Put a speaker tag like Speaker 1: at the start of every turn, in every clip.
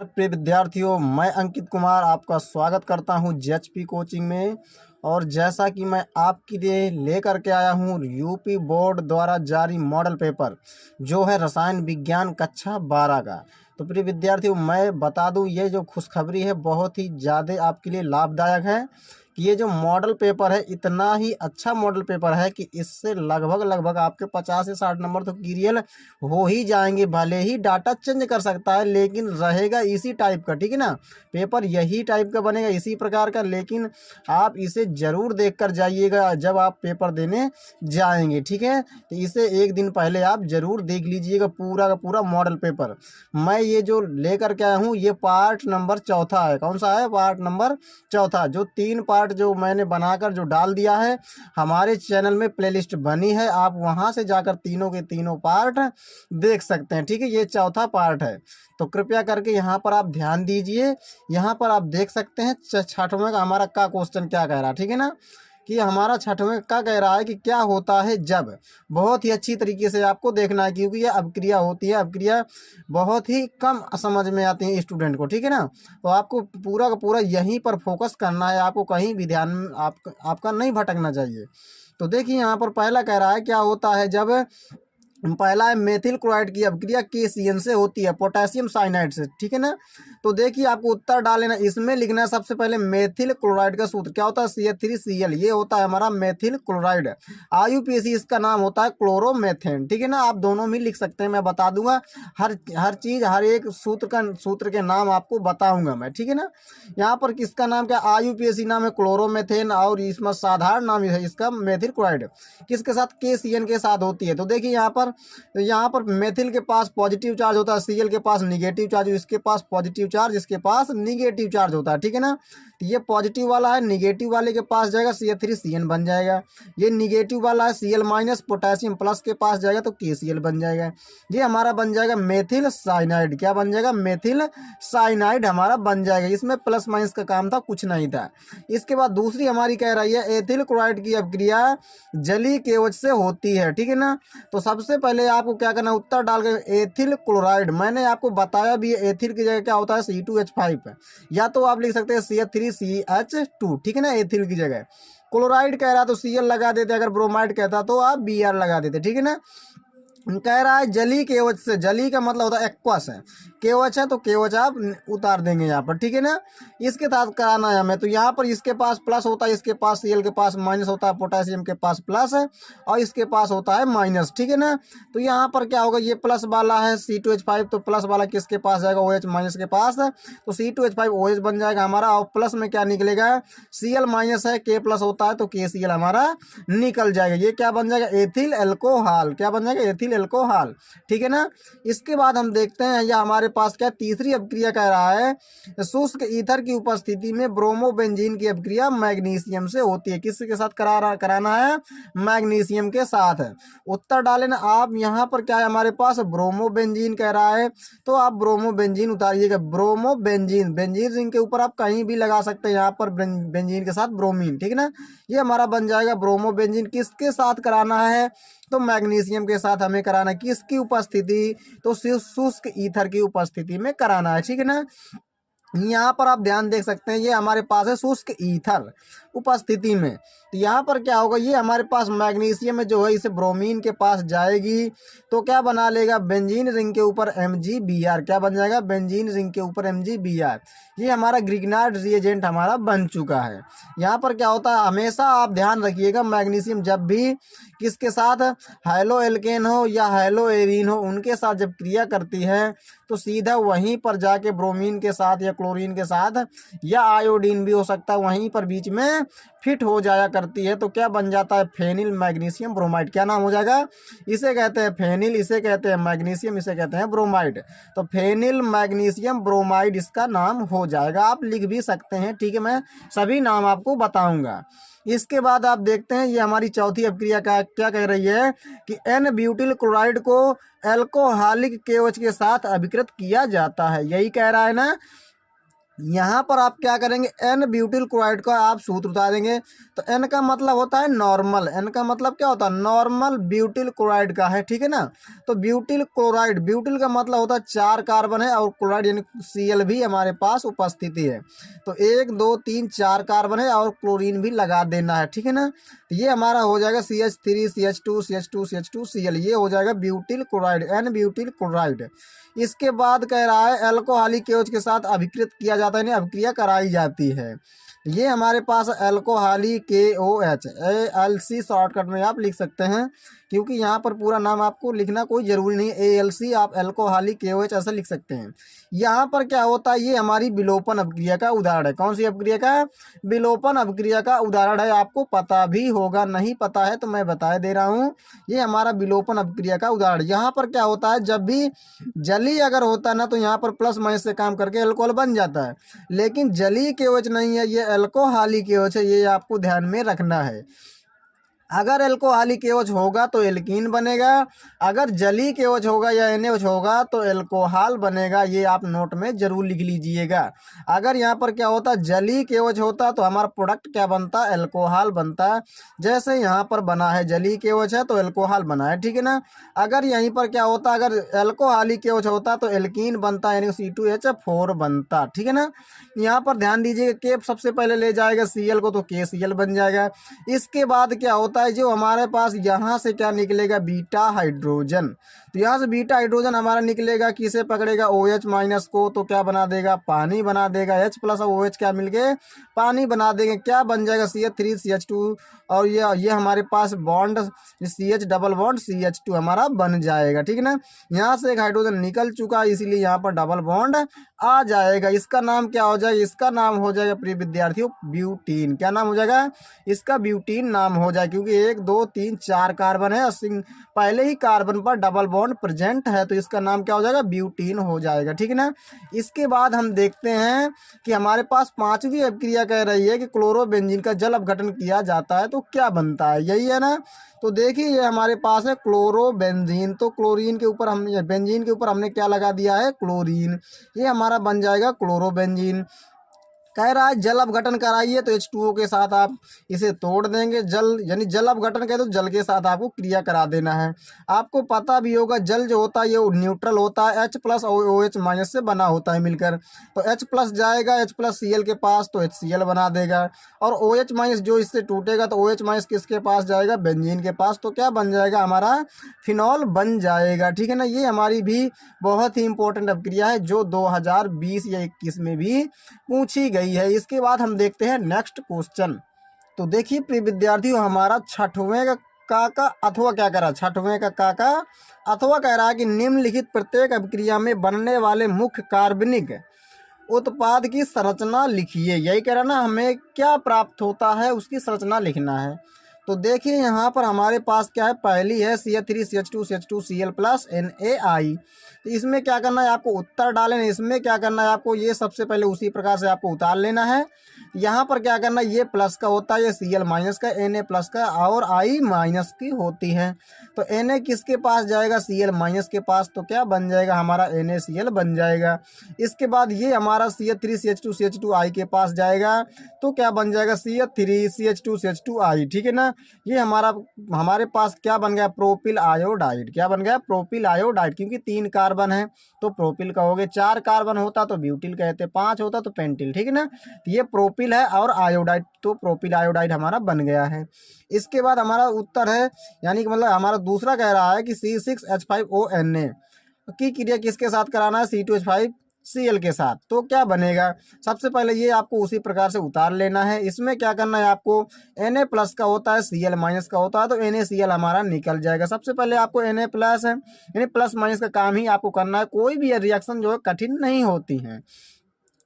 Speaker 1: प्रिय विद्यार्थियों, मैं अंकित कुमार आपका स्वागत करता हूं जेएचपी कोचिंग में। और जैसा कि मैं आपके लिए लेकर के आया हूं यूपी बोर्ड द्वारा जारी मॉडल पेपर जो है रसायन विज्ञान कक्षा 12 का। तो प्रिय विद्यार्थियों, मैं बता दूं ये जो खुशखबरी है बहुत ही ज़्यादा आपके लिए लाभदायक है कि ये जो मॉडल पेपर है इतना ही अच्छा मॉडल पेपर है कि इससे लगभग आपके 50 से 60 नंबर तो क्लियर हो ही जाएंगे। भले ही डाटा चेंज कर सकता है लेकिन रहेगा इसी टाइप का, ठीक है ना। पेपर यही टाइप का बनेगा, इसी प्रकार का। लेकिन आप इसे ज़रूर देख कर जाइएगा जब आप पेपर देने जाएंगे, ठीक है। तो इसे एक दिन पहले आप ज़रूर देख लीजिएगा पूरा का पूरा मॉडल पेपर। मैं ये जो लेकर के आया हूँ ये पार्ट नंबर चौथा है। कौन सा है? पार्ट नंबर चौथा। जो 3 पार्ट जो मैंने बनाकर जो डाल दिया है, हमारे चैनल में प्लेलिस्ट बनी है, आप वहां से जाकर तीनों के तीनों पार्ट देख सकते हैं, ठीक है। ये चौथा पार्ट है, तो कृपया करके यहाँ पर आप ध्यान दीजिए। यहाँ पर आप देख सकते हैं छठवें का हमारा का क्वेश्चन क्या कह रहा है, ठीक है ना। कि हमारा छठवें का कह रहा है कि क्या होता है जब। बहुत ही अच्छी तरीके से आपको देखना है क्योंकि ये अपक्रिया होती है। अपक्रिया बहुत ही कम समझ में आती है स्टूडेंट को, ठीक है ना। तो आपको पूरा का पूरा यहीं पर फोकस करना है, आपको कहीं भी ध्यान आपका नहीं भटकना चाहिए। तो देखिए यहाँ पर पहला कह रहा है क्या होता है जब। पहला है मेथिल क्लोराइड की अपक्रिया KCN से होती है पोटेशियम साइनाइड से, ठीक है ना। तो देखिए आपको उत्तर डालेना, इसमें लिखना है सबसे पहले मेथिल क्लोराइड का सूत्र क्या होता है CH3Cl, ये होता है हमारा मेथिल क्लोराइड। IUPAC इसका नाम होता है क्लोरोमेथेन, ठीक है ना। आप दोनों भी लिख सकते हैं, मैं बता दूंगा हर चीज, हर एक सूत्र के नाम आपको बताऊंगा मैं, ठीक है ना। यहाँ पर किसका नाम क्या? IUPAC नाम है क्लोरोमेथेन और इसमें साधारण नाम है इसका मेथिल क्लोराइड। किसके साथ? KCN के साथ होती है। तो देखिए यहाँ पर मेथिल के पास पॉजिटिव चार्ज होता है, Cl के पास निगेटिव चार्ज, इसके पास पॉजिटिव चार्ज, इसके पास निगेटिव चार्ज होता है, ठीक है ना। तो ये पॉजिटिव वाला है, निगेटिव वाले के पास जाएगा CH3CN बन जाएगा। ये निगेटिव वाला है Cl माइनस, पोटेशियम प्लस के पास जाएगा तो KCl बन जाएगा। ये हमारा बन जाएगा मेथिल साइनाइड। क्या बन जाएगा? मेथिल साइनाइड हमारा बन जाएगा। इसमें प्लस माइनस का काम था, कुछ नहीं था। इसके बाद दूसरी हमारी कह रही है एथिल क्लोराइड की अपक्रिया जलीय केवच से होती है, ठीक है ना। तो सबसे पहले आपको क्या करना है, उत्तर डाल के एथिल क्लोराइड, मैंने आपको बताया भी है एथिल की जगह क्या होता है C2H5, या तो आप लिख सकते हैं CH3CH2, ठीक है ना। एथिल की जगह क्लोराइड कह रहा तो Cl लगा देते, अगर ब्रोमाइड कहता तो आप Br लगा देते, ठीक है ना। कह रहा है जली केवच से, जली का मतलब होता है एक्वस है, केवच है तो केवच आप उतार देंगे यहाँ पर, ठीक है ना। इसके साथ कराना है हमें, तो यहाँ पर इसके पास प्लस होता है, इसके पास Cl के पास माइनस होता है, पोटेशियम के पास प्लस है और इसके पास होता है माइनस, ठीक है ना। तो यहाँ पर क्या होगा, ये प्लस वाला है C2H5, तो प्लस वाला किसके पास जाएगा? OH माइनस के पास है, तो C2H5 OH बन जाएगा हमारा। और प्लस में क्या निकलेगा? Cl माइनस है, K प्लस होता है तो KCl हमारा निकल जाएगा। ये क्या बन जाएगा? Ethyl alcohol. क्या बन जाएगा? एथिल एल्कोहल, ठीक है ना। इसके बाद हम देखते हैं यह हमारे पास क्या तीसरी अपक्रिया कह रहा है शुष्क ईथर की उपस्थिति में ब्रोमोबेंजीन की अपक्रिया मैग्नीशियम से होती है। किसके साथ कराना है? मैग्नीशियम के साथ है। उत्तर डालें ना आप। यहाँ पर क्या है हमारे पास? ब्रोमोबेंजीन कह रहा है, तो आप ब्रोमोबेंजीन उतारिएगा। ब्रोमोबेंजीन, बेंजीन रिंग के ऊपर आप कहीं भी लगा सकते हैं, यहाँ पर बेंजीन के साथ ब्रोमीन, ठीक है ना। ये हमारा बन जाएगा ब्रोमोबेंजीन। किसके साथ कराना है? तो मैग्नीशियम के साथ हमें कराना है। किसकी उपस्थिति? तो शुष्क ईथर की उपस्थिति में कराना है, ठीक है ना। यहाँ पर आप ध्यान देख सकते हैं, ये हमारे पास है शुष्क ईथर उपस्थिति में। तो यहाँ पर क्या होगा, ये हमारे पास मैग्नीशियम में जो है इसे ब्रोमीन के पास जाएगी तो क्या बना लेगा? बेंजीन रिंग के ऊपर MgBr। क्या बन जाएगा? बेंजीन रिंग के ऊपर MgBr। ये हमारा ग्रिग्नार्ड रिएजेंट हमारा बन चुका है। यहाँ पर क्या होता है, हमेशा आप ध्यान रखिएगा, मैग्नीशियम जब भी किसके साथ हैलो एल्केन हो या हैलो एरीन हो उनके साथ जब क्रिया करती है तो सीधा वहीं पर जाके ब्रोमीन के साथ या क्लोरीन के साथ या आयोडीन भी हो सकता है, वहीं पर बीच में फिट हो जाया करती है। तो क्या बन जाता है? Phenyl magnesium bromide. क्या नाम हो जाएगा? इसे कहते हैं फेनिल, इसे कहते हैं मैग्नीशियम, इसे कहते हैं ब्रोमाइड। तो फेनिल मैग्नीशियम ब्रोमाइड इसका नाम हो जाएगा। आप लिख भी सकते हैं, ठीक है, मैं सभी नाम आपको बताऊंगा। इसके बाद आप देखते हैं ये हमारी चौथी अपक्रिया का क्या कह रही है कि N ब्यूटिल क्लोराइड को एल्कोहलिक केवच के साथ अभिकृत किया जाता है। यही कह रहा है ना। यहाँ पर आप क्या करेंगे, एन ब्यूटिल क्लोराइड का आप सूत्र बता देंगे। तो एन का मतलब होता है नॉर्मल, एन का मतलब क्या होता है, नॉर्मल ब्यूटिल क्लोराइड का है, ठीक है ना। तो ब्यूटिल क्लोराइड, ब्यूटिल का मतलब होता है 4 कार्बन है और क्लोराइड यानी Cl भी हमारे पास उपस्थिति है। तो 1 2 3 4 कार्बन है और क्लोरीन भी लगा देना है, ठीक है ना। तो ये हमारा हो जाएगा CH3 CH2 CH2 CH2 Cl, ये हो जाएगा butyl chloride, n butyl chloride. इसके बाद कह रहा है अल्कोहलिक केओच के साथ अभिकृत किया जाता है, यानी अभिक्रिया कराई जाती है। ये हमारे पास अल्कोहलिक KOH, ALC शॉर्टकट में आप लिख सकते हैं, क्योंकि यहाँ पर पूरा नाम आपको लिखना कोई ज़रूरी नहीं है। ALC आप अल्कोहलिक KOH ऐसा लिख सकते हैं। यहाँ पर क्या होता है, ये हमारी विलोपन अभिक्रिया का उदाहरण है। कौन सी अभिक्रिया का, विलोपन अभिक्रिया का उदाहरण है। आपको पता भी होगा, नहीं पता है तो मैं बता दे रहा हूँ। ये हमारा विलोपन अभिक्रिया का उदाहरण। यहाँ पर क्या होता है, जब भी जली अगर होता है ना तो यहाँ पर प्लस माइनस से काम करके अल्कोहल बन जाता है, लेकिन जली KOH नहीं है, ये अल्कोहलिक KOH है, ये आपको ध्यान में रखना है। अगर अल्कोहलिक KOH होगा तो एल्कीन बनेगा, अगर जली KOH होगा या NaOH होगा तो अल्कोहल बनेगा। ये आप नोट में जरूर लिख लीजिएगा। अगर यहाँ पर क्या होता, जली KOH होता तो हमारा प्रोडक्ट क्या बनता, अल्कोहल बनता। जैसे यहाँ पर बना है जली KOH है तो अल्कोहल बना है, ठीक है ना। अगर यहीं पर क्या होता, अगर अल्कोहलिक KOH होता तो एल्कीन बनता, यानी C2H4 बनता, ठीक है ना। यहाँ पर ध्यान दीजिएगा, के सबसे पहले ले जाएगा Cl को तो KCl बन जाएगा। इसके बाद क्या होता है, जो हमारे पास यहाँ से क्या निकलेगा, बीटा हाइड्रोजन। तो यहाँ से बीटा हाइड्रोजन हमारा निकलेगा, किसे पकड़ेगा, OH माइनस को, तो क्या बना देगा, पानी बना देगा। H प्लस और OH क्या मिलके पानी बना देंगे, क्या बन जाएगा, CH3 CH2, और ये हमारे पास bond CH double bond CH2 हमारा बन जाएगा, ठीक है ना। यहाँ से एक हाइड्रोजन निकल चुका है, इसीलिए यहाँ पर डबल बॉन्ड आ जाएगा। इसका नाम क्या हो जाएगा, इसका नाम हो जाएगा प्रिय विद्यार्थियों ब्यूटीन। क्या नाम हो जाएगा इसका, ब्यूटीन नाम हो जाए, क्योंकि 1 2 3 4 कार्बन है और पहले ही कार्बन पर डबल बॉन्ड प्रेजेंट है, तो इसका नाम क्या हो जाएगा, ब्यूटीन हो जाएगा, ठीक है ना। इसके बाद हम देखते हैं कि हमारे पास 5वीं अभिक्रिया कह रही है कि क्लोरोबेंजीन का जल अपघटन किया जाता है तो क्या बनता है, यही है ना। तो देखिए ये हमारे पास है क्लोरोबेंजीन, तो क्लोरीन के ऊपर हमने, बेंजीन के ऊपर हमने क्या लगा दिया है, क्लोरीन। ये हमारा बन जाएगा क्लोरोबेंजीन। कह रहा है जल अपघटन कराइए, तो H2O के साथ आप इसे तोड़ देंगे। जल यानी जल अपघटन कहे तो जल के साथ आपको क्रिया करा देना है। आपको पता भी होगा जल जो होता है ये न्यूट्रल होता है, H प्लस और OH माइनस से बना होता है मिलकर। तो H प्लस जाएगा H प्लस Cl के पास तो HCl बना देगा, और OH माइनस जो इससे टूटेगा तो OH माइनस किसके पास जाएगा, बेंजीन के पास, तो क्या बन जाएगा, हमारा फिनॉल बन जाएगा, ठीक है ना। ये हमारी भी बहुत ही इंपॉर्टेंट अभिक्रिया है जो 2020 या 21 में भी पूछी गई है। इसके बाद हम देखते हैं नेक्स्ट क्वेश्चन। तो देखिए प्रिय विद्यार्थियों, हमारा छठवें का अथवा क्या कह रहा है, छठवें का अथवा कह रहा है कि निम्नलिखित प्रत्येक अभिक्रिया में बनने वाले मुख्य कार्बनिक उत्पाद की संरचना लिखिए। यही कह रहा है ना, हमें क्या प्राप्त होता है उसकी संरचना लिखना है। तो देखिए यहाँ पर हमारे पास क्या है, पहली है CH3 CH2 CH2 Cl plus NaI। तो इसमें क्या करना है, आपको उत्तर डालें। इसमें क्या करना है आपको, ये सबसे पहले उसी प्रकार से आपको उतार लेना है। यहाँ पर क्या करना है, ये प्लस का होता है, ये Cl माइनस का, Na प्लस का और I माइनस की होती है। तो Na किसके पास जाएगा, Cl माइनस के पास, तो क्या बन जाएगा, हमारा NaCl बन जाएगा। इसके बाद ये हमारा CH3 CH2 CH2I के पास जाएगा, तो क्या बन जाएगा, CH3 CH2 CH2I, ठीक है ना। ये हमारे पास क्या बन गया, प्रोपिल आयोडाइड। क्या बन गया, प्रोपिल आयोडाइड, क्योंकि 3 कार्बन है तो प्रोपिल कहोगे, 4 कार्बन होता तो ब्यूटिल कहते, 5 होता तो पेंटिल, ठीक है ना। तो ये प्रोपिल है और आयोडाइड, तो प्रोपिल आयोडाइड हमारा बन गया है। इसके बाद हमारा उत्तर है, यानी कि मतलब हमारा दूसरा कह रहा है कि C6H5ONa की क्रिया किसके साथ कराना है, C2H5Cl के साथ। तो क्या बनेगा, सबसे पहले ये आपको उसी प्रकार से उतार लेना है। इसमें क्या करना है आपको, Na प्लस का होता है, Cl माइनस का होता है, तो NaCl हमारा निकल जाएगा। सबसे पहले आपको Na प्लस है, यानी प्लस माइनस का काम ही आपको करना है। कोई भी रिएक्शन जो है कठिन नहीं होती है।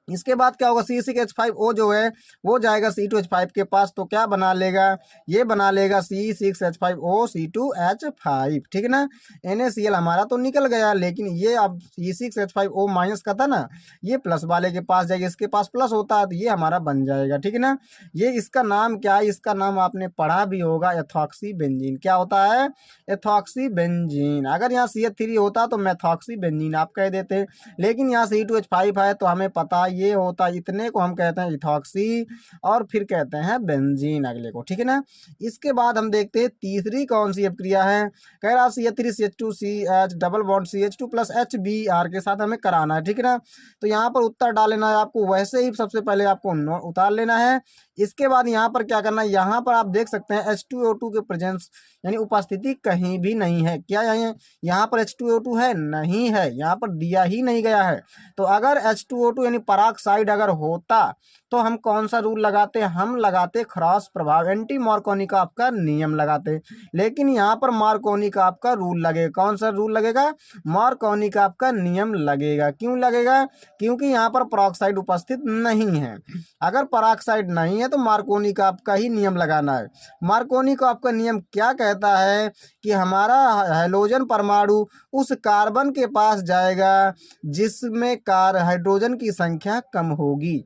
Speaker 1: इसके बाद क्या होगा, C6H5O जो है वो जाएगा C2H5 के पास, तो क्या बना लेगा, ये बना लेगा C6H5O C2H5, ठीक है ना। NaCl हमारा तो निकल गया, लेकिन ये अब C6H5O माइनस का था ना, ये प्लस वाले के पास जाएगा, इसके पास प्लस होता है तो ये हमारा बन जाएगा, ठीक है ना। ये इसका नाम क्या है, इसका नाम आपने पढ़ा भी होगा, एथॉक्सी बेंजीन। क्या होता है, एथॉक्सी बेंजीन। अगर यहाँ CH3 होता तो मेथॉक्सी बेंजीन आप कह देते, लेकिन यहाँ C2H5 है तो हमें पता ये होता है, इतने को हम कहते हैं इथॉक्सी और फिर कहते हैं बेंजीन अगले को, ठीक है ना। इसके बाद हम देखते हैं तीसरी कौन सी अभिक्रिया है। कह रहा CH3CH2CH double bond CH2 plus HBr के साथ हमें कराना है, ठीक है ना। तो यहाँ पर उत्तर डाल लेना है आपको, वैसे ही सबसे पहले आपको उतार लेना है। इसके बाद यहाँ पर क्या करना है, यहाँ पर आप देख सकते हैं H2O2 के प्रेजेंस यानी उपस्थिति कहीं भी नहीं है। क्या यहाँ पर H2O2 है? नहीं है, यहाँ पर दिया ही नहीं गया है। तो अगर H2O2 यानी पराक्साइड अगर होता तो हम कौन सा रूल लगाते? हम लगाते क्रॉस प्रभाव, एंटी मार्कोनिकॉफ का नियम लगाते। लेकिन यहाँ पर मार्कोनिकॉफ का रूल लगेगा। कौन सा रूल लगेगा? मार्कोनिकॉफ का नियम लगेगा। क्यों लगेगा? क्योंकि यहाँ पर पराक्साइड उपस्थित नहीं है। अगर पराक्साइड नहीं है तो मार्कोनिकॉफ का ही नियम लगाना है। मार्कोनिकॉफ का नियम क्या कहता है कि हमारा हाइड्रोजन परमाणु उस कार्बन के पास जाएगा जिसमें हाइड्रोजन की संख्या कम होगी।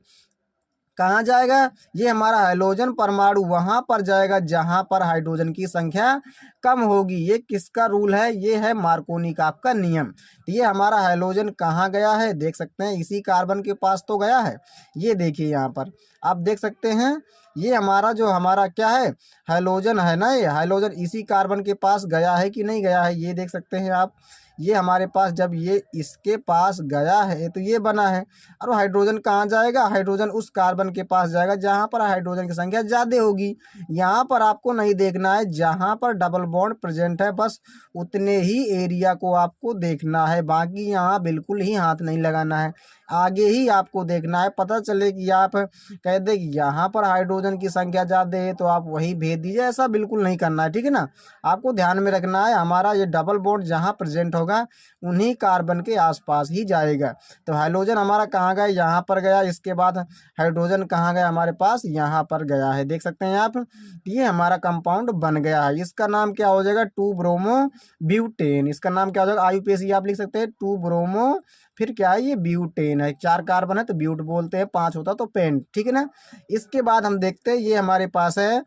Speaker 1: कहाँ जाएगा? ये हमारा हाइड्रोजन परमाणु वहां पर जाएगा जहां पर हाइड्रोजन की संख्या कम होगी। ये किसका रूल है? ये है मार्कोनिकॉफ का नियम। ये हमारा हाइड्रोजन कहाँ गया है? देख सकते हैं इसी कार्बन के पास तो गया है। ये देखिए यहाँ पर आप देख सकते हैं, ये हमारा क्या है, हाइड्रोजन है ना। ये हाइड्रोजन इसी कार्बन के पास गया है कि नहीं गया है, ये देख सकते हैं आप। ये हमारे पास जब ये इसके पास गया है तो ये बना है। और हाइड्रोजन कहाँ जाएगा? हाइड्रोजन उस कार्बन के पास जाएगा जहाँ पर हाइड्रोजन की संख्या ज़्यादा होगी। यहाँ पर आपको नहीं देखना है जहाँ पर डबल बॉन्ड प्रेजेंट है, बस उतने ही एरिया को आपको देखना है। बाकी यहाँ बिल्कुल ही हाथ नहीं लगाना है, आगे ही आपको देखना है। पता चले कि आप कह दे कि यहाँ पर हाइड्रोजन की संख्या ज़्यादा है तो आप वही भेज दीजिए, ऐसा बिल्कुल नहीं करना है, ठीक है ना। आपको ध्यान में रखना है हमारा ये डबल बॉन्ड जहाँ प्रेजेंट होगा उन्हीं कार्बन के आसपास ही जाएगा। तो हाइड्रोजन हमारा कहाँ गया? यहाँ पर गया। इसके बाद हाइड्रोजन कहाँ गया? हमारे पास यहाँ पर गया है। देख सकते हैं आप, ये हमारा कंपाउंड बन गया है। इसका नाम क्या हो जाएगा? 2 ब्रोमो ब्यूटेन। इसका नाम क्या हो जाएगा? IUPAC आप लिख सकते हैं 2 ब्रोमो, फिर क्या है, ये ब्यूटेन है। 4 कार्बन है तो ब्यूट बोलते हैं, 5 होता तो पेंट, ठीक है ना। इसके बाद हम देखते हैं ये हमारे पास है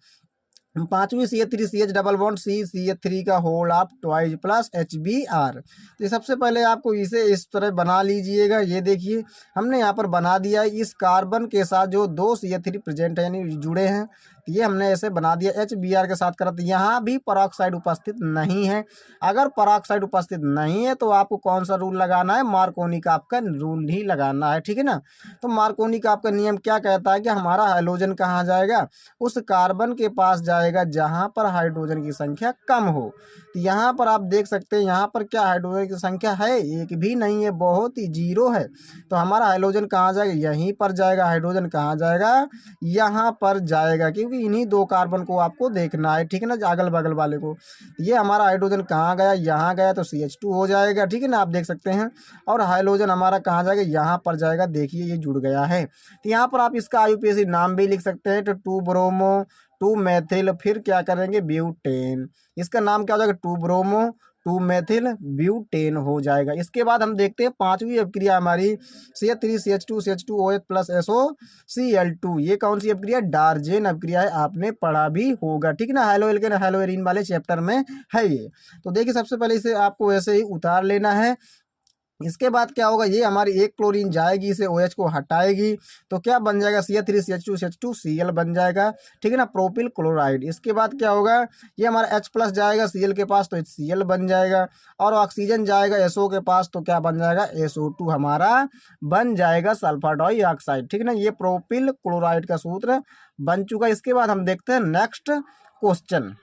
Speaker 1: पांचवी CH3CH डबल बॉन्ड CH3 का whole of twice plus HBr। तो सबसे पहले आपको इसे इस तरह बना लीजिएगा। ये देखिए हमने यहाँ पर बना दिया है। इस कार्बन के साथ जो 2 CH3 प्रेजेंट है यानी जुड़े हैं, ये हमने ऐसे बना दिया। HBr के साथ करते यहाँ भी पराक्साइड उपस्थित नहीं है। अगर पराक्साइड उपस्थित नहीं है तो आपको कौन सा रूल लगाना है? मार्कोनिकॉफ का रूल ही लगाना है, ठीक है ना। तो मार्कोनिकॉफ का नियम क्या कहता है कि हमारा हाइड्रोजन कहाँ जाएगा? उस कार्बन के पास जाएगा जहाँ पर हाइड्रोजन की संख्या कम हो। तो यहाँ पर आप देख सकते हैं यहाँ पर क्या हाइड्रोजन की संख्या है? एक भी नहीं है, बहुत ही जीरो है। तो हमारा हाइड्रोजन कहाँ जाएगा? यहीं पर जाएगा। हाइड्रोजन कहाँ जाएगा? यहाँ पर जाएगा, क्योंकि इन्हीं 2 कार्बन को आपको देखना है, ठीक है ना, अगल बगल वाले को। ये हमारा हाइड्रोजन कहाँ गया? यहाँ गया तो CH2 हो जाएगा, ठीक है ना, आप देख सकते हैं। और हाइड्रोजन हमारा कहाँ जाएगा? यहाँ पर जाएगा। देखिए ये जुड़ गया है। तो यहाँ पर आप इसका IUPAC नाम भी लिख सकते हैं। तो 2 ब्रोमो 2 मेथिल, फिर क्या करेंगे? ब्यूटेन। इसका नाम क्या हो जाएगा? 2 ब्रोमो 2 मेथिल ब्यूटेन हो जाएगा। इसके बाद हम देखते हैं पांचवी अभिक्रिया हमारी CH3CH2CH2OH प्लस SOCl2। ये कौन सी अभिक्रिया? डार्जेन अभिक्रिया है, आपने पढ़ा भी होगा, ठीक है ना, हेलोएल्केन वाले चैप्टर में है ये। तो देखिए सबसे पहले इसे आपको ऐसे ही उतार लेना है। इसके बाद क्या होगा? ये हमारी एक क्लोरीन जाएगी, इसे OH को हटाएगी तो क्या बन जाएगा? CH3CH2CH2Cl बन जाएगा, ठीक है ना, प्रोपिल क्लोराइड। इसके बाद क्या होगा? ये हमारा H प्लस जाएगा Cl के पास तो HCl बन जाएगा। और ऑक्सीजन जाएगा SO के पास तो क्या बन जाएगा? SO2 हमारा बन जाएगा, सल्फर डाइऑक्साइड, ठीक है ना। ये प्रोपिल क्लोराइड का सूत्र बन चुका। इसके बाद हम देखते हैं नेक्स्ट क्वेश्चन।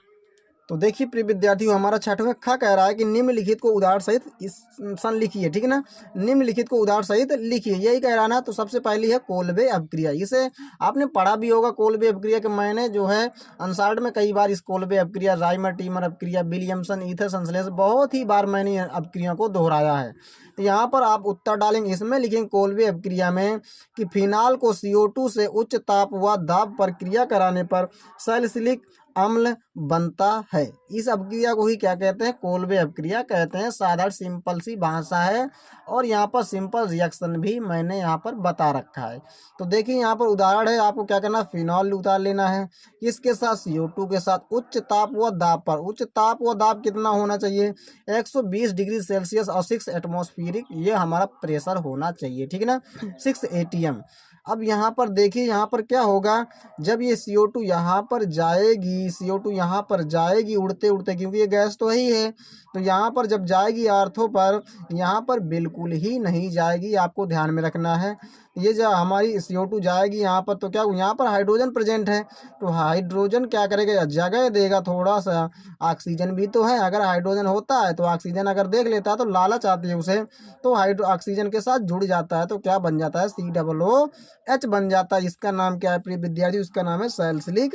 Speaker 1: तो देखिए प्रिय विद्यार्थियों, हमारा छठवें ख कह रहा है कि निम्नलिखित को उदाहरण सहित इस लिखिए, ठीक है ना, निम्नलिखित को उदाहरण सहित लिखिए, यही कह रहा ना। तो सबसे पहली है कोल्बे अभिक्रिया। इसे आपने पढ़ा भी होगा कोल्बे अभिक्रिया के। मैंने जो है अनसार्ड में कई बार इस कोल्बे अभिक्रिया, राइमर टीमर अभिक्रिया, विलियमसन ईथर संश्लेषण, बहुत ही बार मैंने अभिक्रिया को दोहराया है। तो यहाँ पर आप उत्तर डालेंगे, इसमें लिखेंगे कोल्बे अभिक्रिया में कि फिनाल को CO2 से उच्च ताप व दाब पर क्रिया कराने पर सैलिसिलिक अम्ल बनता है। इस अपक्रिया को ही क्या कहते हैं, कोल्बे अपक्रिया कहते हैं। साधारण सिंपल सी भाषा है और यहाँ पर सिंपल रिएक्शन भी मैंने यहाँ पर बता रखा है। तो देखिए यहाँ पर उदाहरण है, आपको क्या करना, फिनॉल उतार लेना है। इसके साथ CO2 के साथ उच्च ताप व दाब पर, उच्च ताप व दाब कितना होना चाहिए, 120 डिग्री सेल्सियस और 6 एटमॉस्फेरिक ये हमारा प्रेशर होना चाहिए, ठीक है ना, 6 ATM। अब यहाँ पर देखिए यहाँ पर क्या होगा, जब ये CO2 यहाँ पर जाएगी, CO2 यहाँ पर जाएगी उड़ते उड़ते, क्योंकि ये गैस तो ही है, तो यहाँ पर जब जाएगी आर्थो पर, यहाँ पर बिल्कुल ही नहीं जाएगी, आपको ध्यान में रखना है। ये जो हमारी CO2 जाएगी यहाँ पर, तो क्या यहाँ पर हाइड्रोजन प्रेजेंट है, तो हाइड्रोजन क्या करेगा, जगह देगा थोड़ा सा, ऑक्सीजन भी तो है, अगर हाइड्रोजन होता है तो ऑक्सीजन अगर देख लेता है तो लालच आती है उसे, तो ऑक्सीजन के साथ जुड़ जाता है, तो क्या बन जाता है, COOH बन जाता है। इसका नाम क्या है प्रिय विद्यार्थी, उसका नाम है सैलिसिलिक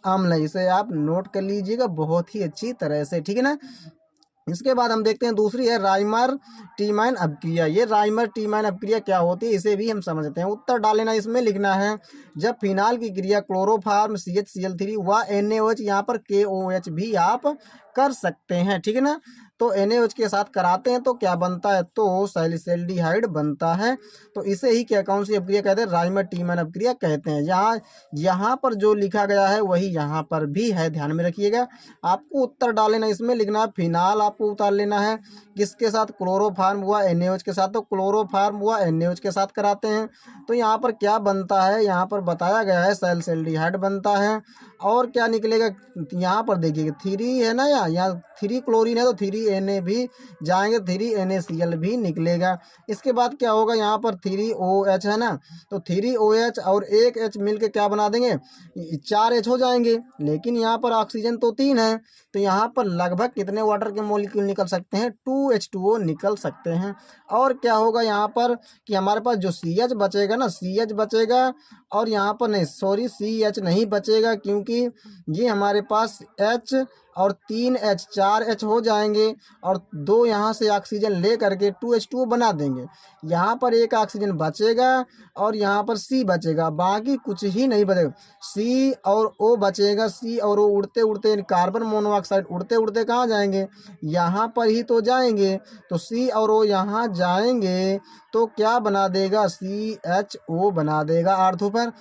Speaker 1: अम्ल। इसे आप नोट कर लीजिएगा बहुत ही अच्छी तरह से, ठीक है ना। इसके बाद हम देखते हैं दूसरी है राइमर टीमाइन अपक्रिया। ये राइमर टीमाइन अपक्रिया क्या होती है, इसे भी हम समझते हैं। उत्तर डालना, इसमें लिखना है, जब फिनाल की क्रिया क्लोरोफार्म CHCl3 व NaOH, यहाँ पर KOH भी आप कर सकते हैं, ठीक है ना। तो NaOH के साथ कराते हैं तो क्या बनता है, तो सैलिसल्डिहाइड बनता है। तो इसे ही क्या, कौन सी अपक्रिया कहते हैं, राइमर टीमाइन अपक्रिया कहते हैं। यहाँ पर जो लिखा गया है वही यहाँ पर भी है, ध्यान में रखिएगा। आपको उत्तर डालना, इसमें लिखना है फिनाल आपको उतार लेना है, किसके साथ, क्लोरोफार्म हुआ NaOH के साथ, तो क्लोरोफार्म हुआ NaOH के साथ कराते हैं। तो यहाँ पर क्या बनता है, यहाँ पर बताया गया है सैलिसल्डिहाइड बनता है। और क्या निकलेगा, यहाँ पर देखिए 3 है ना, यहाँ 3 क्लोरीन है तो 3 Na भी जाएंगे, 3 NaCl भी निकलेगा। इसके बाद क्या होगा, यहाँ पर 3OH है ना, तो 3OH और एक H मिलके क्या बना देंगे, 4H हो जाएंगे। लेकिन यहाँ पर ऑक्सीजन तो 3 है, तो यहाँ पर लगभग कितने वाटर के मॉलिक्यूल निकल सकते हैं, 2H2O निकल सकते हैं। और क्या होगा यहाँ पर कि हमारे पास जो CH बचेगा ना, CH बचेगा, और यहाँ पर नहीं, सॉरी, CH नहीं बचेगा, क्योंकि ये हमारे पास H और 3H 4H हो जाएंगे, और 2 यहाँ से ऑक्सीजन ले करके 2H2O बना देंगे। यहाँ पर एक ऑक्सीजन बचेगा और यहाँ पर C बचेगा, बाकी कुछ ही नहीं बचेगा। C और O बचेगा, C और O उड़ते उड़ते, कार्बन मोनोऑक्साइड उड़ते उड़ते कहाँ जाएंगे, यहाँ पर ही तो जाएंगे। तो C और O यहाँ जाएंगे तो क्या बना देगा, CHO बना देगा आर्थो पर,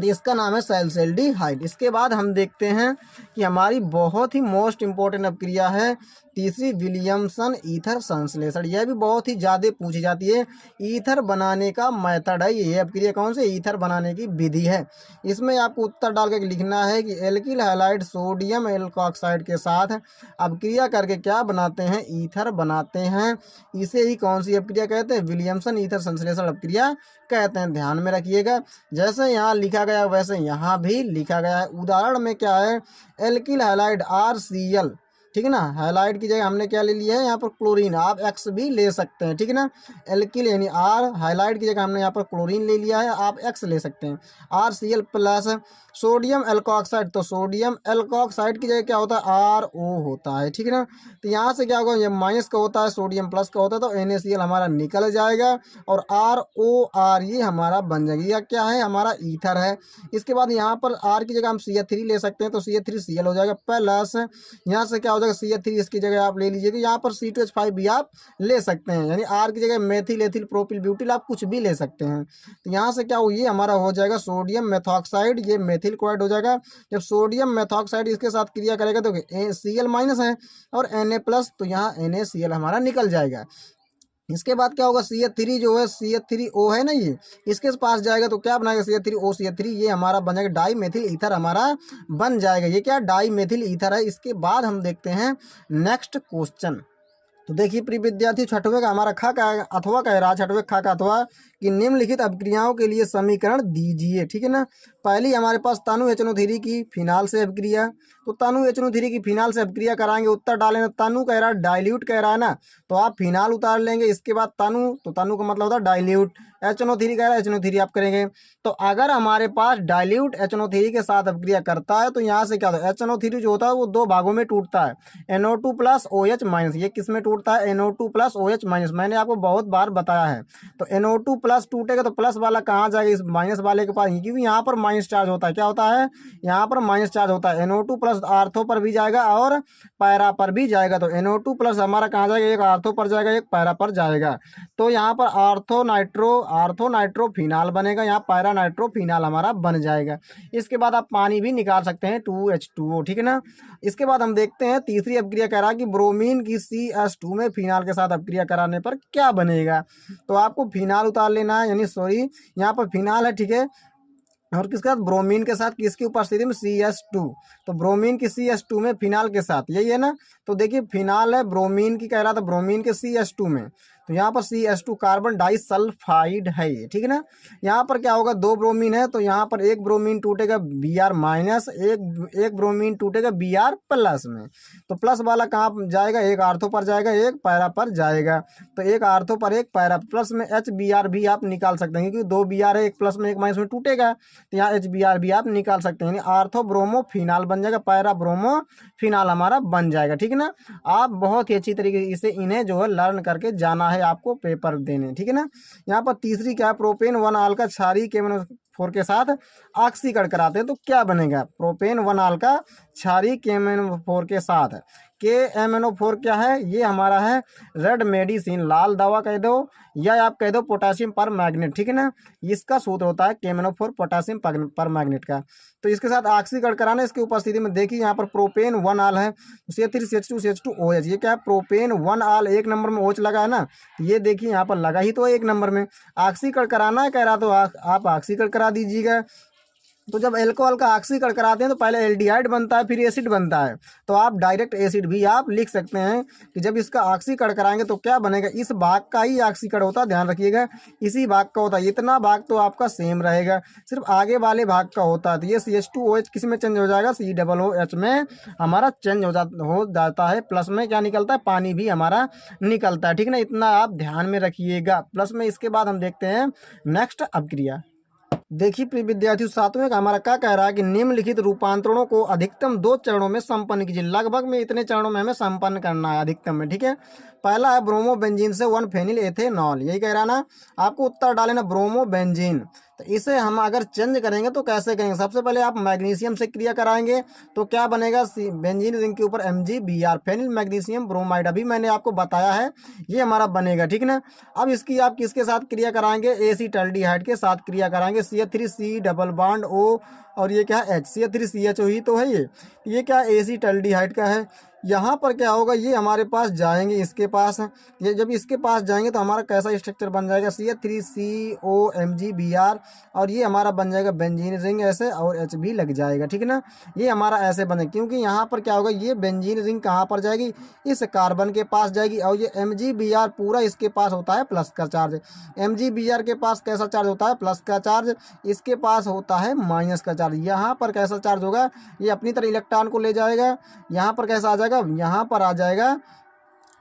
Speaker 1: इसका नाम है सैलिसल्डिहाइड। इसके बाद हम देखते हैं कि हमारी बहुत ही मोस्ट इम्पोर्टेंट अपक्रिया है तीसरी, विलियमसन ईथर संश्लेषण। यह भी बहुत ही ज़्यादा पूछी जाती है, ईथर बनाने का मेथड है ये अपक्रिया, कौन से, ईथर बनाने की विधि है। इसमें आपको उत्तर डाल के लिखना है कि एल्किल हैलाइड सोडियम एल्कोक्साइड के साथ अपक्रिया करके क्या बनाते हैं, ईथर बनाते हैं। इसे ही कौन सी अपक्रिया कहते हैं, विलियमसन ईथर संश्लेषण अपक्रिया कहते हैं, ध्यान में रखिएगा। जैसे यहाँ लिखा गया वैसे यहाँ भी लिखा गया है। उदाहरण में क्या है, एल्किल हैलाइड RCl, ठीक है ना, हैलाइड की जगह हमने क्या ले लिया है यहाँ पर, क्लोरीन, आप X भी ले सकते हैं, ठीक है ना। एल्किल यानी R, हाइलाइड की जगह हमने यहाँ पर क्लोरीन ले लिया है, आप X ले सकते हैं। RCl प्लस सोडियम एल्कोक्साइड, तो सोडियम एल्कोक्साइड की जगह क्या होता है, RO होता है, ठीक है ना। तो यहाँ से क्या होगा, ये माइनस का होता है, सोडियम प्लस का होता है, तो NaCl हमारा निकल जाएगा और ROR ये हमारा बन जाएगा। यह क्या है, हमारा ईथर है। इसके बाद यहाँ पर R की जगह हम CH3 ले सकते हैं, तो CH3Cl हो जाएगा, प्लस यहाँ से क्या हो जाएगा, CH3 इसकी जगह आप ले लीजिएगा, यहाँ पर C2H5 भी आप ले सकते हैं, यानी R की जगह मेथिल, एथिल, प्रोपिल, ब्यूटिल आप कुछ भी ले सकते हैं। तो यहाँ से क्या हो, ये हमारा हो जाएगा सोडियम मेथॉक्साइड, ये मेथिल क्लोराइड हो जाएगा। जब सोडियम मेथॉक्साइड इसके साथ क्रिया करेगा तो Cl माइनस है और Na प्लस, तो यहाँ NaCl हमारा निकल जाएगा। इसके बाद क्या होगा, CH3 जो है, CH3O है ना, ये इसके पास जाएगा तो क्या बनाएगा, CH3OCH3, ये हमारा बन जाएगा डाई मेथिल ईथर हमारा बन जाएगा। ये क्या, डाई मेथिल ईथर है। इसके बाद हम देखते हैं नेक्स्ट क्वेश्चन। तो देखिए प्रिय विद्यार्थी, छठवें का हमारा खा का अथवा कह रहा, छठवें खा का अथवा कि निम्नलिखित अपक्रियाओं के लिए समीकरण दीजिए, ठीक है ना। पहली हमारे पास तनु HNO3 की फिनाल से अपक्रिया, तो तनु HNO3 की फिनाल से अपक्रिया कराएंगे। उत्तर डालेंगे, तनु कह रहा है डाइल्यूट कह रहा है ना, तो आप फिनाल उतार लेंगे। इसके बाद तनु, तो तनु का मतलब होता है डाइल्यूट। HNO3 कह रहा है, HNO3 आप करेंगे। तो अगर हमारे पास डाइल्यूट HNO3 के साथ अपक्रिया करता है तो यहाँ से क्या होता है, HNO3 जो होता है वो 2 भागों में टूटता है, NO2 प्लस OH माइनस। ये किस में टूटता है, NO2 प्लस OH माइनस, मैंने आपको बहुत बार बताया है। तो NO2 प्लस टूटेगा तो प्लस वाला कहाँ जाएगा, इस माइनस वाले के पास, क्योंकि यहाँ पर माइनस चार्ज होता है। क्या होता है, यहाँ पर माइनस चार्ज होता है। NO2 प्लस आर्थो पर भी जाएगा और पैरा पर भी जाएगा। तो NO2 प्लस हमारा कहाँ जाएगा, एक आर्थो पर जाएगा, एक पैरा पर जाएगा। तो यहाँ पर आर्थो नाइट्रोफिनाल बनेगा, यहाँ पैरा नाइट्रोफिनाल हमारा बन जाएगा। इसके बाद आप पानी भी निकाल सकते हैं, 2H2O, ठीक है ना। इसके बाद हम देखते हैं तीसरी अपक्रिया कह रहा है कि ब्रोमीन की CH2 में फिनाल के साथ अपक्रिया कराने पर क्या बनेगा। तो आपको फिनाल उतार लेना है, यानी सॉरी यहाँ पर फिनाल है, ठीक है, और किसके साथ, ब्रोमीन के साथ, किसकी उपस्थिति में, CH2। तो ब्रोमीन की CH2 में फिनाल के साथ, यही है ना। तो देखिए फिनाल है ब्रोमीन की कह रहा था, ब्रोमीन के CH2 में, तो यहाँ पर CH2 कार्बन डाइसल्फाइड है ये, ठीक है ना। यहाँ पर क्या होगा, दो ब्रोमीन है तो यहाँ पर एक ब्रोमीन टूटेगा Br माइनस, एक ब्रोमीन टूटेगा Br प्लस में। तो प्लस वाला कहाँ जाएगा, एक आर्थो पर जाएगा, एक पैरा पर जाएगा। तो एक आर्थो पर एक पैरा, प्लस में HBr भी आप निकाल सकते हैं, क्योंकि दो Br है, एक प्लस में एक माइनस में टूटेगा, तो यहाँ HBr भी आप निकाल सकते हैं, यानी आर्थो ब्रोमो फिनाल बन जाएगा, पैरा ब्रोमो फिनाल हमारा बन जाएगा, ठीक है ना। आप बहुत ही अच्छी तरीके से इन्हें जो है लर्न करके जाना है आपको पेपर देने, ठीक है ना। यहाँ पर तीसरी क्या है, प्रोपेन 1 आल का क्षारीय KMnO4 के साथ ऑक्सीकरण कराते हैं तो क्या बनेगा, प्रोपेन 1 आल का क्षारीय KMnO4 के साथ, KMnO4 क्या है, ये हमारा है रेड मेडिसिन, लाल दवा कह दो, या आप कह दो पोटासियम पर मैग्नेट, ठीक है ना। इसका सूत्र होता है KMnO4 पोटासियम पर मैग्नेट का। तो इसके साथ ऑक्सीकरण कराना, इसकी उपस्थिति में देखिए यहाँ पर प्रोपेन 1 आल है, CH3CH2CH2OH, ये क्या है, प्रोपेन 1 आल, एक नंबर में OH लगा है ना, ये देखिए यहाँ पर लगा ही तो एक नंबर में। ऑक्सीकरण कराना है कह रहा, तो आप ऑक्सीकरण करा दीजिएगा। तो जब एल्कोहल का ऑक्सीकरण कराते हैं तो पहले एल्डिहाइड बनता है, फिर एसिड बनता है, तो आप डायरेक्ट एसिड भी आप लिख सकते हैं कि जब इसका ऑक्सीकरण कराएंगे तो क्या बनेगा, इस भाग का ही ऑक्सीकरण होता है, ध्यान रखिएगा, इसी भाग का होता है, इतना भाग तो आपका सेम रहेगा, सिर्फ आगे वाले भाग का होता है। तो ये CH2OH किस में चेंज हो जाएगा, COOH में हमारा चेंज हो जाता है, प्लस में क्या निकलता है, पानी भी हमारा निकलता है, ठीक है ना। इतना आप ध्यान में रखिएगा प्लस में। इसके बाद हम देखते हैं नेक्स्ट अपक्रिया। देखिए प्रिय विद्यार्थियों, सातवें का हमारा क्या कह रहा है कि निम्नलिखित रूपांतरणों को अधिकतम 2 चरणों में संपन्न कीजिए। लगभग में इतने चरणों में हमें संपन्न करना है अधिकतम में, ठीक है। पहला है ब्रोमो बेंजीन से 1 फेनिल एथेनॉल, यही कह रहा ना, आपको उत्तर डालेना ब्रोमो बेंजीन। तो इसे हम अगर चेंज करेंगे तो कैसे करेंगे, सबसे पहले आप मैग्नीशियम से क्रिया कराएंगे तो क्या बनेगा, बेंजीन रिंग के ऊपर MgBr फेनिल मैग्नीशियम ब्रोमाइड, अभी मैंने आपको बताया है, ये हमारा बनेगा, ठीक है ना। अब इसकी आप किसके साथ क्रिया कराएंगे, एसीटल्डिहाइड के साथ क्रिया कराएंगे, CH3C डबल बॉन्ड O, और ये क्या है, CH3CHO ही तो है ये क्या एसीटल्डिहाइड का है। यहाँ पर क्या होगा, ये हमारे पास जाएंगे, इसके पास, ये जब इसके पास जाएंगे तो हमारा कैसा स्ट्रक्चर बन जाएगा, CH3COMgBr, और ये हमारा बन जाएगा बेंजीन रिंग ऐसे, और H भी लग जाएगा, ठीक है ना। ये हमारा ऐसे बनेगा, क्योंकि यहाँ पर क्या होगा, ये बेंजीन रिंग कहाँ पर जाएगी, इस कार्बन के पास जाएगी, और ये MgBr पूरा इसके पास होता है प्लस का चार्ज। MgBr के पास कैसा चार्ज होता है, प्लस का चार्ज, इसके पास होता है माइनस का चार्ज। यहाँ पर कैसा चार्ज होगा, ये अपनी तरह इलेक्ट्रॉन को ले जाएगा, यहाँ पर कैसा आ जाएगा, यहाँ पर आ जाएगा,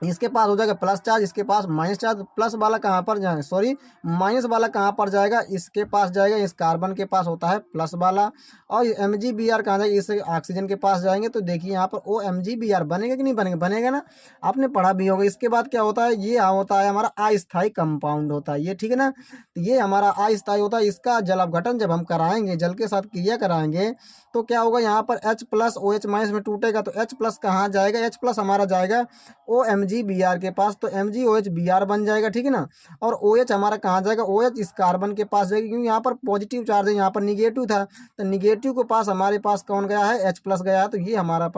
Speaker 1: इसके पास हो जाएगा प्लस चार्ज, इसके पास माइनस चार्ज, प्लस वाला कहाँ पर जाए, सॉरी माइनस वाला कहाँ पर जाएगा, इसके पास जाएगा, इस कार्बन के पास होता है प्लस वाला, और MgBr कहाँ जाएगा, इस ऑक्सीजन के पास जाएंगे। तो देखिए यहाँ पर OMgBr बनेगा कि नहीं बनेगा, बनेगा ना, आपने पढ़ा भी होगा। इसके बाद क्या होता है, ये होता है हमारा अस्थायी कंपाउंड होता है ये, ठीक है ना। तो ये हमारा अस्थायी होता है, इसका जल अपघटन जब हम कराएंगे, जल के साथ क्रिया कराएंगे तो क्या होगा, यहाँ पर H प्लस OH माइनस में टूटेगा, तो H प्लस कहाँ जाएगा, H प्लस हमारा जाएगा OMgBr के पास, तो MgOHBr बन जाएगा, ठीक है ना। और OH हमारा कहाँ जाएगा, OH इस कार्बन के पास जाएगा, क्योंकि यहाँ पर पॉजिटिव चार्ज है, यहाँ पर निगेटिव था, तो निगेटिव के पास हमारे पास कौन गया है, H प्लस गया है, तो ये हमारे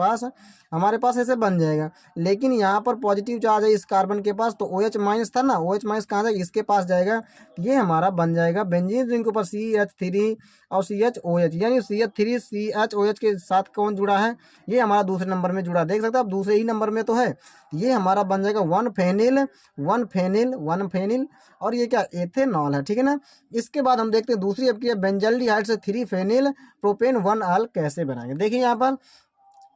Speaker 1: पास ऐसे बन जाएगा। लेकिन यहाँ पर पॉजिटिव चार्ज है इस कार्बन के पास, तो OH माइनस था ना, OH माइनस कहाँ जाएगा, इसके पास जाएगा, ये हमारा बन जाएगा बेंजीन रिंग के ऊपर CH3 और CHOH, यानी CH3CHOH के साथ कौन जुड़ा है, ये हमारा दूसरे नंबर में जुड़ा, देख सकते हैं आप, दूसरे ही नंबर में तो है। ये हमारा बन जाएगा 1 फेनिल, और ये क्या एथेनॉल है, ठीक है ना। इसके बाद हम देखते हैं दूसरी अपक्रिया बेंजल्डिहाइड से 3 फेनिल प्रोपेन 1 आल कैसे बनाएंगे। देखिए यहाँ पर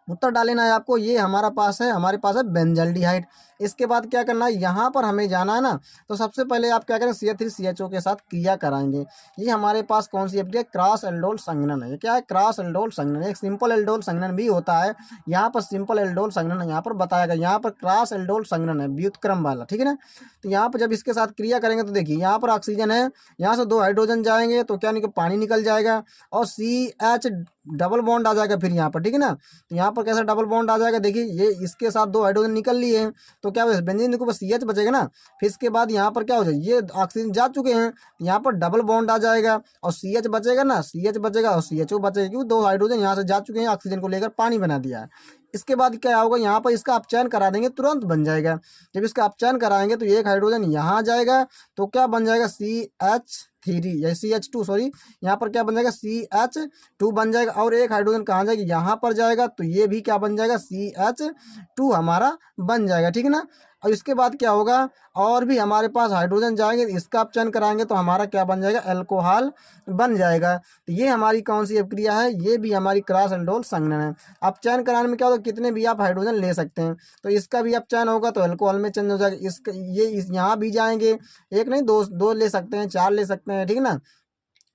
Speaker 1: उत्तर डालना है आपको। ये हमारा पास है, हमारे पास है बेंजल्डिहाइड। इसके बाद क्या करना है, यहाँ पर हमें जाना है ना, तो सबसे पहले आप क्या करें, CH3CHO के साथ क्रिया कराएंगे। ये हमारे पास कौन सी अभिक्रिया, क्रॉस एल्डोल संघनन है। ये क्या है, क्रॉस एल्डोल संघनन। एक सिंपल एल्डोल संघनन भी होता है, यहाँ पर सिंपल एल्डोल संघनन यहाँ पर बताया गया, यहाँ पर क्रॉस एल्डोल संघनन है व्युत्क्रम वाला, ठीक है ना। तो यहाँ पर जब इसके साथ क्रिया करेंगे तो देखिए यहाँ पर ऑक्सीजन है, यहाँ से 2 हाइड्रोजन जाएंगे तो क्या निकल, पानी निकल जाएगा और CH डबल बॉन्ड आ जाएगा फिर यहाँ पर, ठीक है ना। तो यहाँ पर कैसा डबल बॉन्ड आ जाएगा, देखिए ये इसके साथ 2 हाइड्रोजन निकल लिए हैं, तो क्या बेंजीन को बस CH बचेगा ना। फिर इसके बाद यहाँ पर क्या हो जाएगा, ये ऑक्सीजन जा चुके हैं, यहाँ पर डबल बॉन्ड आ जाएगा और CH बचेगा ना, CH बचेगा और CHO बचेगा, क्योंकि 2 हाइड्रोजन यहाँ से जा चुके हैं, ऑक्सीजन को लेकर पानी बना दिया है। इसके बाद क्या होगा, यहाँ पर इसका अपचयन करा देंगे, तुरंत बन जाएगा। जब इसका अपचयन कराएंगे तो 1 हाइड्रोजन यहाँ जाएगा, तो क्या बन जाएगा, CH3 या CH2 सॉरी, यहाँ पर क्या बन जाएगा, CH2 बन जाएगा। और 1 हाइड्रोजन कहाँ जाएगा, यहाँ पर जाएगा, तो ये भी क्या बन जाएगा, CH2 हमारा बन जाएगा, ठीक है ना। और इसके बाद क्या होगा, और भी हमारे पास हाइड्रोजन जाएंगे, इसका अपचयन कराएंगे तो हमारा क्या बन जाएगा, अल्कोहल बन जाएगा। तो ये हमारी कौन सी अभिक्रिया है, ये भी हमारी क्रॉस एल्डोल संघनन है। अपचयन कराने में क्या होगा, कितने भी आप हाइड्रोजन ले सकते हैं, तो इसका भी अपचयन होगा तो अल्कोहल में चेंज हो जाएगा। इसका ये यहाँ भी जाएंगे, एक नहीं, दो ले सकते हैं, 4 ले सकते हैं, ठीक है ना।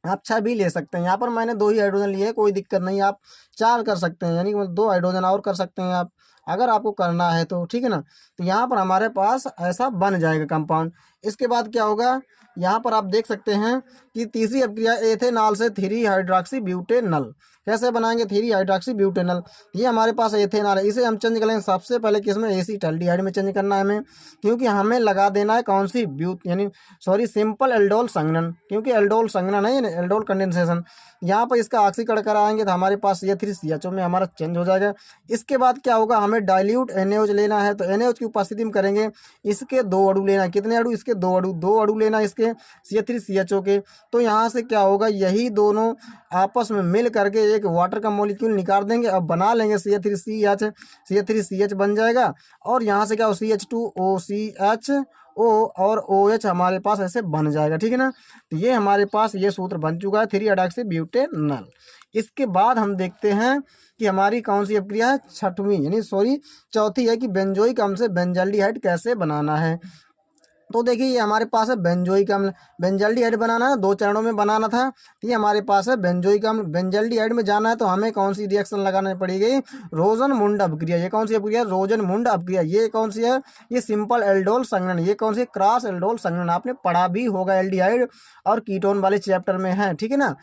Speaker 1: आप 6 भी ले सकते हैं, यहाँ पर मैंने 2 ही हाइड्रोजन लिए हैं, कोई दिक्कत नहीं, आप 4 कर सकते हैं, यानी कि 2 हाइड्रोजन और कर सकते हैं आप, अगर आपको करना है तो, ठीक है ना। तो यहाँ पर हमारे पास ऐसा बन जाएगा कंपाउंड। इसके बाद क्या होगा, यहाँ पर आप देख सकते हैं कि तीसरी अभिक्रिया एथेनॉल से 3 हाइड्रोक्सी ब्यूटेनॉल। कैसे बनाएंगे, 3 हाइड्रोक्सी ब्यूटेनॉल। ये हमारे पास एथेनॉल है, इसे हम चेंज करेंगे सबसे पहले किसमें, एसीटल्डिहाइड में चेंज करना है हमें, क्योंकि हमें लगा देना है कौन सी, यानी सॉरी सिंपल एल्डोल संघनन, क्योंकि एल्डोल संघनन है, एल्डोल कंडेंसेशन। यहाँ पर इसका ऑक्सीकरण कराएंगे तो हमारे पास CH3CHO में हमारा चेंज हो जाएगा। इसके बाद क्या होगा, हमें डाइल्यूट NaOH लेना है, तो NaOH की उपस्थिति में करेंगे, इसके 2 अणु लेना है, कितने अणु, इसके 2 अणु लेना है इसके CH3CHO के। तो यहाँ से क्या होगा, यही दोनों आपस में मिल करके एक वाटर का मॉलिक्यूल निकाल देंगे, अब बना लेंगे CH3CH बन जाएगा। और यहाँ से क्या हो, CH2OCHO और OH हमारे पास ऐसे बन जाएगा, ठीक है ना। तो ये हमारे पास ये सूत्र बन चुका है, 3 हाइड्रोक्सी ब्यूटेनॉल। इसके बाद हम देखते हैं कि हमारी कौन सी अभिक्रिया है, चौथी है कि बेंजोइक अम्ल से बेंजल्डिहाइड कैसे बनाना है। तो देखिए ये हमारे पास है बेंजोइक अम्ल, बेंजल्डिहाइड बनाना है, 2 चरणों में बनाना था। तो ये हमारे पास है बेंजोइक अम्ल, बेंजल्डिहाइड में जाना है तो हमें कौन सी रिएक्शन लगानी पड़ेगी, रोजनमुंड अभिक्रिया। ये कौन सी अभिक्रिया, रोजनमुंड अभिक्रिया। ये कौन सी है, ये सिंपल एल्डोल संघनन। ये कौन सी, क्रॉस एल्डोल संघनन, आपने पढ़ा भी होगा एल्डिहाइड और कीटोन वाले चैप्टर में है, ठीक है ना।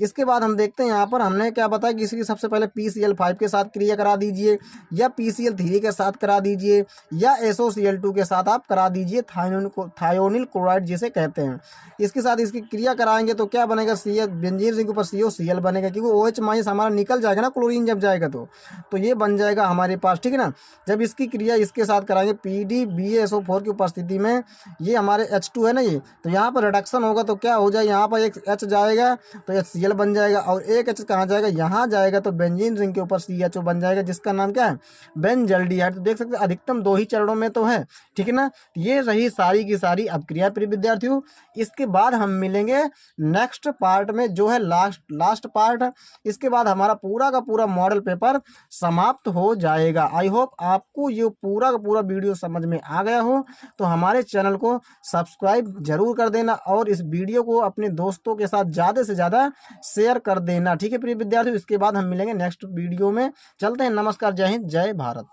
Speaker 1: इसके बाद हम देखते हैं, यहाँ पर हमने क्या बताया कि इसकी सबसे पहले PCl5 के साथ क्रिया करा दीजिए, या PCl3 के साथ करा दीजिए, या SOCl2 के साथ आप करा दीजिए, थायोनिल क्लोराइड जिसे कहते हैं। इसके साथ इसकी क्रिया कराएंगे तो क्या बनेगा, बेंजीन रिंग के ऊपर COCl बनेगा, क्योंकि OH माइनस हमारा निकल जाएगा ना, क्लोरीन जब जाएगा तो ये बन जाएगा हमारे पास, ठीक है ना। जब इसकी क्रिया इसके साथ कराएंगे PDBaSO4 की उपस्थिति में, ये हमारे H2 है ना ये, तो यहाँ पर रिडक्शन होगा तो क्या हो जाए, यहाँ पर एक H जाएगा तो HCl बन जाएगा, और एक H कहाँ जाएगा, यहाँ जाएगा, तो बेंजीन रिंग के ऊपर CHO बन जाएगा, जिसका नाम क्या है, बेंजल्डिहाइड। तो देख सकते हैं अधिकतम 2 ही चरणों में तो है, ठीक है ना। ये रही सारी की सारी अभिक्रिया प्रिय विद्यार्थियों। इसके बाद हम मिलेंगे नेक्स्ट पार्ट में, जो है लास्ट पार्ट। इसके बाद हमारा पूरा का पूरा मॉडल पेपर समाप्त हो जाएगा। आई होप आपको ये पूरा का पूरा वीडियो समझ में आ गया हो, तो हमारे चैनल को सब्सक्राइब जरूर कर देना और इस वीडियो को अपने दोस्तों के साथ ज़्यादा से ज़्यादा शेयर कर देना, ठीक है प्रिय विद्यार्थियों। इसके बाद हम मिलेंगे नेक्स्ट वीडियो में। चलते हैं, नमस्कार, जय हिंद, जय भारत।